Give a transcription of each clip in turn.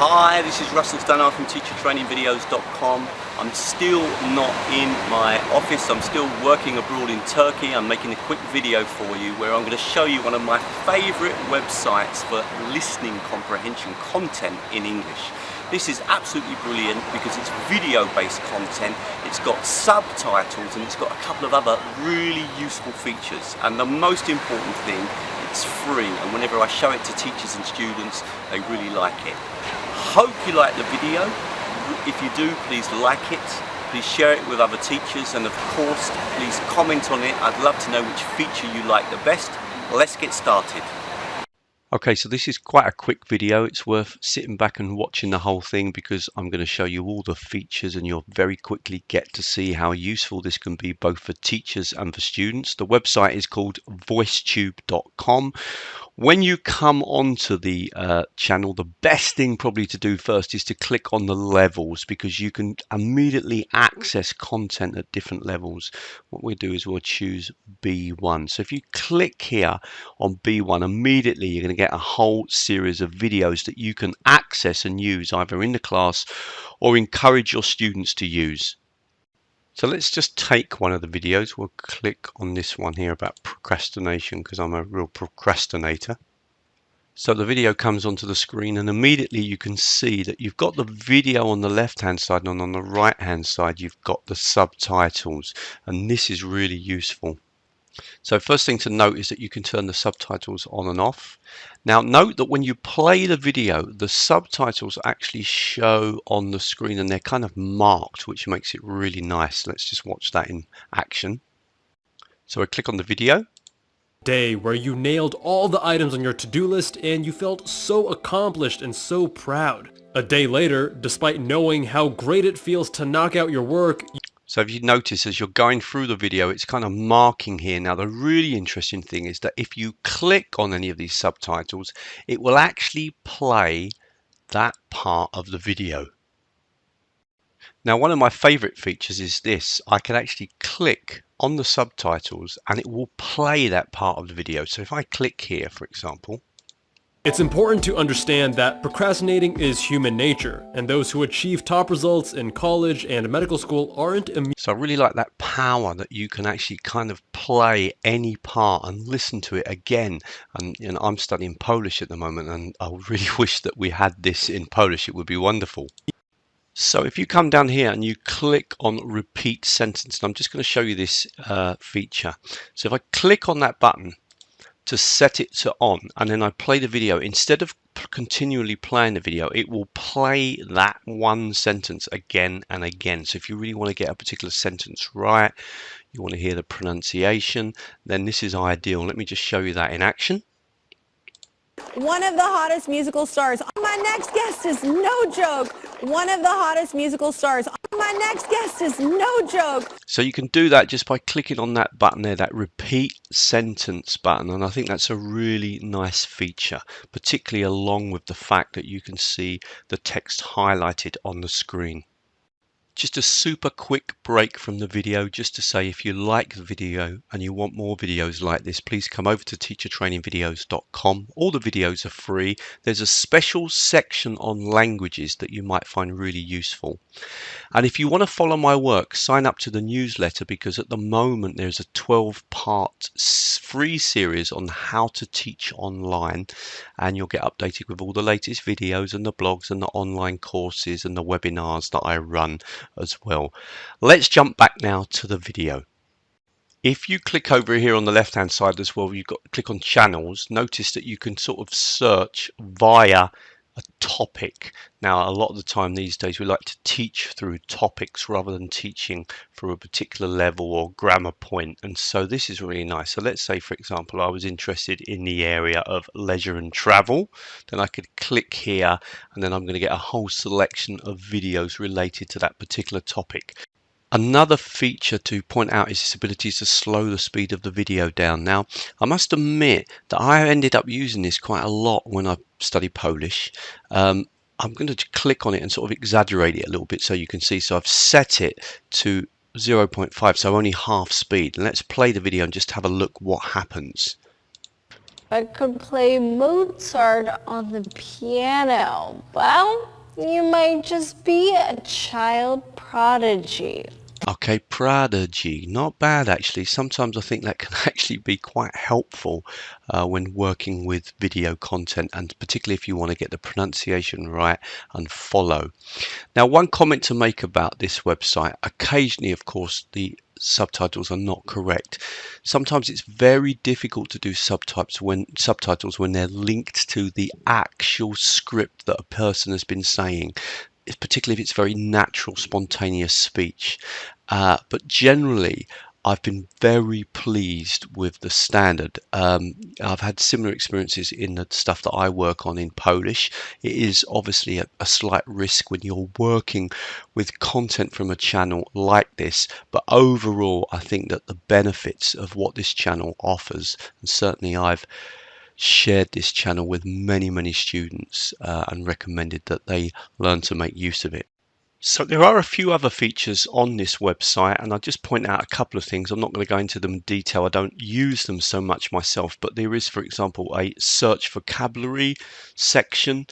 Hi, this is Russell Stannard from teachertrainingvideos.com. I'm still not in my office. I'm still working abroad in Turkey. I'm making a quick video for you where I'm going to show you one of my favorite websites for listening comprehension content in English. This is absolutely brilliant because it's video-based content, it's got subtitles, and it's got a couple of other really useful features. And the most important thing, it's free, and whenever I show it to teachers and students, they really like it. Hope you like the video. If you do, please like it, please share it with other teachers, and of course, please comment on it. I'd love to know which feature you like the best. Let's get started. Okay, so this is quite a quick video. It's worth sitting back and watching the whole thing because I'm going to show you all the features and you'll very quickly get to see how useful this can be both for teachers and for students. The website is called voicetube.com. When you come onto the channel, the best thing probably to do first is to click on the levels because you can immediately access content at different levels. What we'll do is we'll choose B1. So if you click here on B1, immediately you're going to get a whole series of videos that you can access and use either in the class or encourage your students to use. So let's just take one of the videos. We'll click on this one here about procrastination because I'm a real procrastinator. So the video comes onto the screen and immediately you can see that you've got the video on the left hand side and on the right hand side you've got the subtitles, and this is really useful. So first thing to note is that you can turn the subtitles on and off. Now note that when you play the video, the subtitles actually show on the screen and they're kind of marked, which makes it really nice. Let's just watch that in action. So I click on the video. Day where you nailed all the items on your to-do list and you felt so accomplished and so proud. A day later, despite knowing how great it feels to knock out your work, so if you notice as you're going through the video, it's kind of marking here. Now the really interesting thing is that if you click on any of these subtitles, it will actually play that part of the video. Now one of my favorite features is this. I can actually click on the subtitles and it will play that part of the video. So if I click here, for example, it's important to understand that procrastinating is human nature, and those who achieve top results in college and medical school aren't immune. So I really like that power that you can actually kind of play any part and listen to it again. And you know, I'm studying Polish at the moment and I really wish that we had this in Polish. It would be wonderful. So if you come down here and you click on repeat sentence, and I'm just going to show you this feature. So if I click on that button to set it to on and then I play the video, instead of continually playing the video, it will play that one sentence again and again. So if you really want to get a particular sentence right, you want to hear the pronunciation, then this is ideal. Let me just show you that in action. One of the hottest musical stars. My next guest is no joke. One of the hottest musical stars. My next guest is no joke. So you can do that just by clicking on that button there, that repeat sentence button. And I think that's a really nice feature, particularly along with the fact that you can see the text highlighted on the screen. Just a super quick break from the video just to say if you like the video and you want more videos like this, please come over to teachertrainingvideos.com. All the videos are free. There's a special section on languages that you might find really useful. And if you want to follow my work, sign up to the newsletter because at the moment there's a 12-part free series on how to teach online, and you'll get updated with all the latest videos and the blogs and the online courses and the webinars that I run as well. Let's jump back now to the video. If you click over here on the left hand side as well, you've got to click on channels. Notice that you can sort of search via a topic. Now a lot of the time these days we like to teach through topics rather than teaching through a particular level or grammar point, and so this is really nice. So let's say for example I was interested in the area of leisure and travel, then I could click here and then I'm going to get a whole selection of videos related to that particular topic. Another feature to point out is this ability to slow the speed of the video down. Now, I must admit that I ended up using this quite a lot when I studied Polish. I'm going to click on it and sort of exaggerate it a little bit so you can see. So I've set it to 0.5, so only half speed. And let's play the video and just have a look what happens. I could play Mozart on the piano. Well, You might just be a child prodigy. Okay, prodigy, not bad actually. Sometimes I think that can actually be quite helpful when working with video content, and particularly if you want to get the pronunciation right and follow. Now, one comment to make about this website, occasionally, of course, the subtitles are not correct. Sometimes it's very difficult to do subtitles when they're linked to the actual script that a person has been saying, particularly if it's very natural, spontaneous speech. But generally, I've been very pleased with the standard. I've had similar experiences in the stuff that I work on in Polish. It is obviously a slight risk when you're working with content from a channel like this, but overall, I think that the benefits of what this channel offers, and certainly I've shared this channel with many students and recommended that they learn to make use of it. So there are a few other features on this website, and I'll just point out a couple of things. I'm not going to go into them in detail. I don't use them so much myself, but there is, for example, a search vocabulary section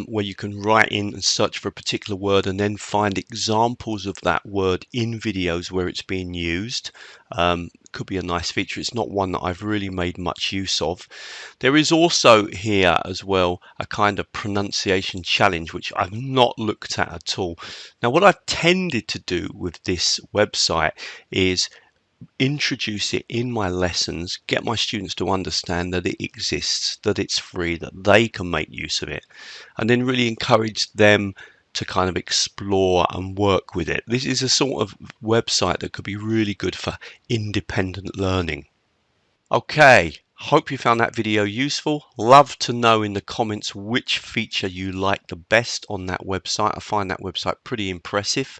where you can write in and search for a particular word and then find examples of that word in videos where it's being used. Could be a nice feature. It's not one that I've really made much use of. There is also here as well a kind of pronunciation challenge, which I've not looked at all. Now, what I've tended to do with this website is introduce it in my lessons, get my students to understand that it exists, that it's free, that they can make use of it, and then really encourage them to kind of explore and work with it. This is a sort of website that could be really good for independent learning. Okay, hope you found that video useful. Love to know in the comments which feature you like the best on that website. I find that website pretty impressive.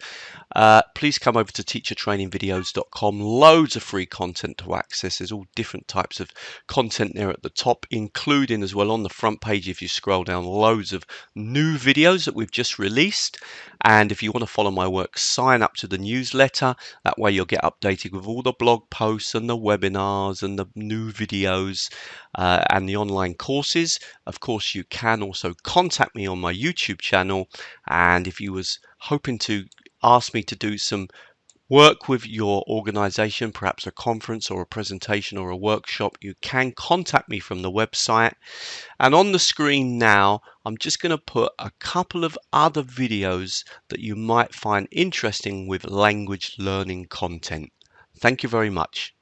Please come over to teachertrainingvideos.com. Loads of free content to access. There's all different types of content there at the top, including as well on the front page, if you scroll down, loads of new videos that we've just released. And if you want to follow my work, sign up to the newsletter. That way you'll get updated with all the blog posts and the webinars and the new videos and the online courses. Of course, you can also contact me on my YouTube channel. And if you was hoping to ask me to do some work with your organization, perhaps a conference or a presentation or a workshop, you can contact me from the website. And on the screen now, I'm just going to put a couple of other videos that you might find interesting with language learning content. Thank you very much.